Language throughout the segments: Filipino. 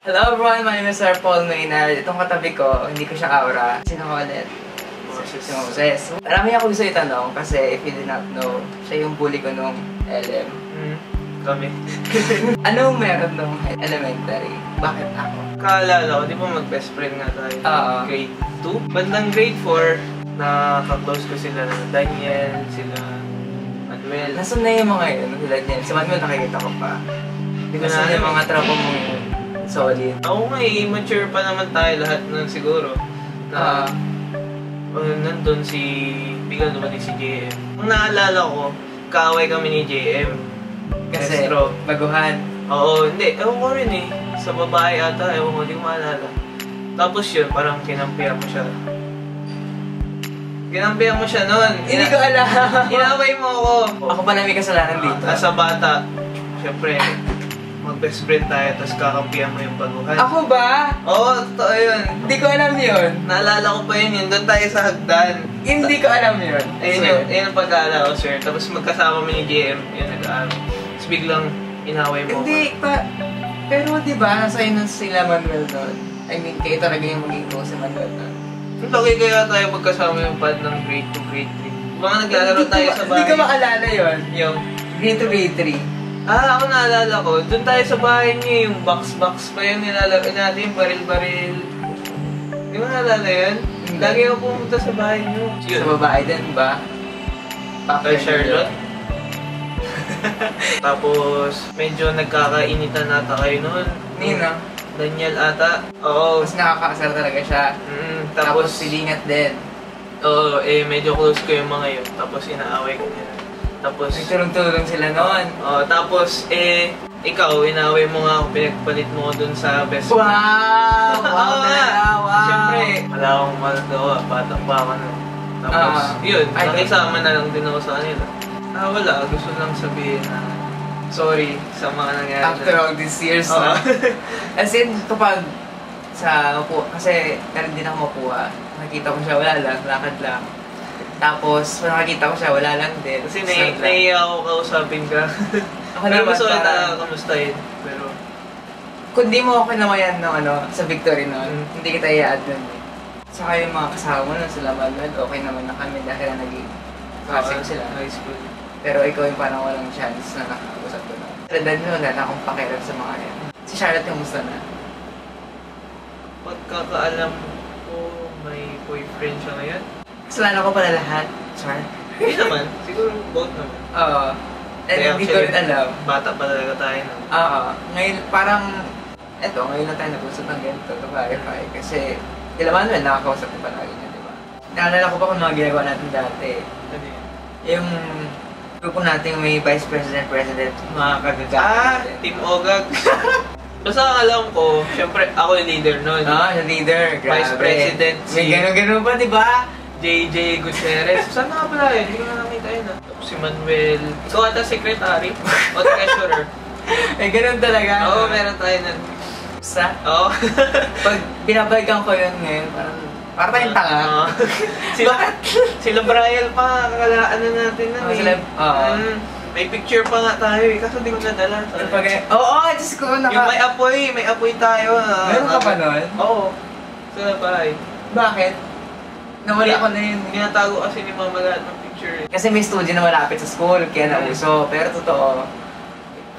Hello everyone, my name is Sir Paul Maynard. Itong katabi ko, hindi ko siya aura. Sino ko ulit? Si Moses. Marami ako gusto itanong kasi if you did not know, siya yung bully ko nung LM. Kami. Anong meron nung elementary? Bakit ako? Kaalala ko, di ba mag-best friend nga tayo? Grade 2? Bandang grade 4, nakaka-close ko sila na Daniel, sila Manuel. Nasaan na yung mga yun? Si Manuel nakikita ko pa. Hindi ko Nasaan na yung mga tropa mo yun? Solid. Ako nga mature pa naman tayo lahat nun siguro. Na, nandun si, biglang dumating si JM. Ang naalala ko, kaaway kami ni JM. Kasi, baguhan. Oo, hindi. Ewan ko rin eh. Sa babae ata, ewan ko, hindi ko maalala. Tapos yun, parang kinampihan mo siya. Kinampihan mo siya nun. Hindi ko alam. Inaway mo ako. Ako pa na may kasalanan dito. As a bata, syempre, mag-best friend tayo, tapos kakampihan mo yung baguhan. Ako ba? Oo, totoo yun. Hindi ko alam yun. Naalala ko pa yun, doon tayo sa hagdan. Hindi ko alam yun. Ayun yung pag-aala ko, sir. Tapos magkasama kami ni JM, yun nag-aaral. Tapos biglang inaway mo. Hindi pa. Pero di ba, nasa inyo sila Manuel doon? I mean, kayo talaga yung maging close si Manuel doon. Lagi kaya tayo magkasama yung pad ng grade 2, grade 3. Mga naglalaro tayo sa bahay. Hindi ko maalala yun. Yung Grade 2, grade 3. ako naalala ko, doon tayo sa bahay niyo, yung box-box pa yung nilalaro natin, baril-baril. Di mo naalala yun? Lagi ako pumunta sa bahay niyo. Sa babae din ba? Kay Charlotte. Tapos, medyo nagkakainitan ata kayo noon. Nino? Daniel ata. Oo. Tapos nakakaasar talaga siya. Tapos silingat din. Oo, medyo close ko yung mga yun. Tapos inaaway ko nila. Tapos nagtulong-tulong sila noon. Tapos ikaw, inaway mo nga ako, pinagpalit mo dun sa best friend. Wow! Wow! Siyempre, wala akong magagawa, batang baka nun. Tapos, yun, nakisama na lang din ako sa kanila. Wala, gusto lang sabihin na sorry sa mga nangyari. After all these years na. As in, kapag kasi meron din ako mapuha. Nakita ko siya, wala lang, lakad lang. Tapos, nakakita ko siya, wala lang din. Kasi naiiyak ako kausapin ka. Ako pero naman gusto parang kita kamustahin. Pero kung di mo ako namayan no, sa victory noon, hindi kita i-add nun eh. Saka yung mga kasama mo nun, sila Manuel, okay naman na kami dahil na naging klase ko sila. High school. Pero ikaw yung parang walang chance na nakausap ko na. Pero dahil wala na akong pakialam sa mga yan. Si Charlotte yung musta na? Pagkakaalam ko, may boyfriend siya ngayon. Kasalanan ko pala lahat, Char. Hindi naman. Siguro both naman. Oo. And hindi ko rin alam. Bata pa talaga tayo na. Oo. Ngayon, parang, ngayon lang tayo nag-usap ng ganito to clarify. Kasi, kila Manuel, nakakausap ko palagi niya, di ba? Naalala ko pa kung mga ginagawa natin dati. Ano yun? Yung grupo natin may vice president, mga kagagawa. Team Ogag. Basta ang alam ko, syempre ako yung leader nun. Yung leader, grabe. Vice President. May gano'n pa, di ba? JJ Gutierrez. Saan nga pala yun? Hindi ko na nakita yun. Tapos si Manuel. Ikaw ata secretary o treasurer. May gano'n talaga. Oo, meron tayo nun. Oo. Pag binabalikan ko yun ngayon, parang tayong tanga. Sila Brian pa, ano natin na may picture pa nga tayo eh, kaso di ko nadala. Diyos ko, yung may apoy tayo. Meron ka pa nun? Oo. Sila pa eh. Bakit? Nawala ko na yun. Tinatago kasi ni Mama lahat ng picture. Kasi may studio na malapit sa school, kaya nauso. Pero totoo,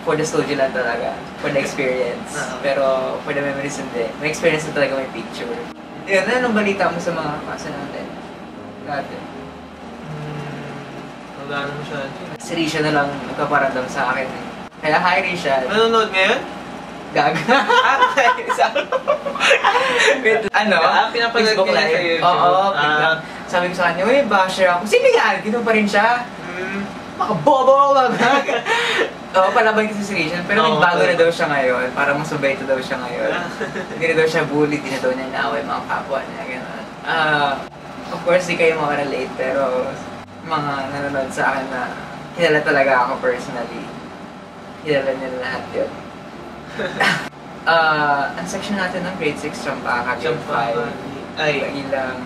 for the studio lang talaga. For the experience. Pero for the memories hindi. May experience na talaga may picture. Yun, anong balita mo sa mga klase natin? Dati. Wala naman siya. Si Risha na lang nagpaparamdam sa akin eh. Kaya hi Risha. Nanonood ngayon? Gaga. Pinapanood ko lang sa YouTube. Oo, sabi ko sa kanya, uy, basher ako. Sino yan? Gino pa rin siya. Makabobo ako mag. Palaban kasi si Risha. Pero nagbago na daw siya ngayon. Para masubay daw siya ngayon. Hindi na daw siya bully. Hindi na daw niya inaaway mga kapwa niya. Gano'n. Of course, di kayo makarelate. Pero mga nanonood sa akin na kilala talaga ako personally. Kilala nila lahat yun. Ang section natin ng grade 6, Champaka, grade 5, Ilang,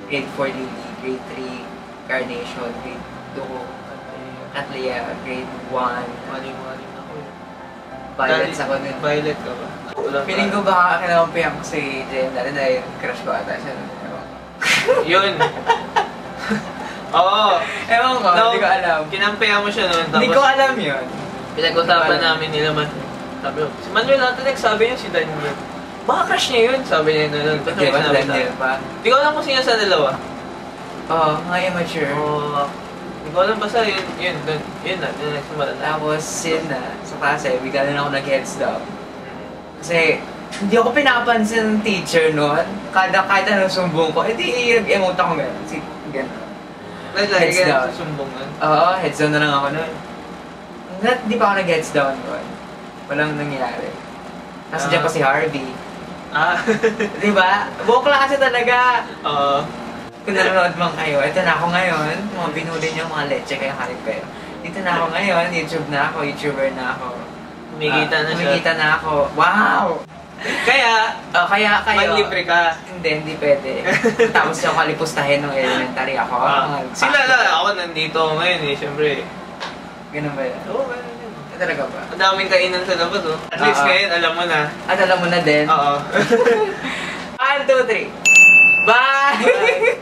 grade 4, Lily, grade 3, Carnation, grade 2, Atlea, grade 1. Maling ako yun. Violets ako din. Violet ka ba? Feeling ko baka kinampihan ko si Jen dahil crush ko ata siya. Yun. Oo. Ewan ko, hindi ko alam. Kinampihan mo siya noon. Hindi ko alam yun. Pinag-usapan namin nila man. Sabi ko, si Manuel natin nagsabi niya si Daniel. Baka crush niya yun, sabi niya noon. Di ba si Daniel pa? Hindi ko alam kung sino sa dalawa. Oo, mga immature. Oo. Hindi ko alam basta yun na, nagsimula na. Tapos yun na, sa klase, bigla na ako nag-heads down. Kasi, hindi ako pinapansin ng teacher noon. Kahit anong sumbong ko, edi nag-emote ako gano'n. Gano'n. Naglalagay Heads ka down. sa sumbong nun. Oo, heads down na lang ako noon. Hindi pa ako nag-heads down noon. Walang nangyari. Tapos dyan pa si Harvey. Ah. Di ba? Buong klase talaga. Oo. Kung nanonood man kayo, ito na ako ngayon. Mga binuli niyo, mga leche kayo, halip kayo. Dito na ako ngayon, YouTube na ako, YouTuber na ako. Kumikita na siya. Kumikita na ako. Wow! Kaya, Kaya kayo... maglibre ka. Hindi pwede. Tapos yung kalipustahin ng elementary ako. Sila ako nandito ngayon eh, syempre. Ganun ba yan? Oo, ganun yun. Talaga ba? Ang daming kainan sa labas oh. At least ngayon, alam mo na. At alam mo na din. Oo. 1, 2, 3. Bye!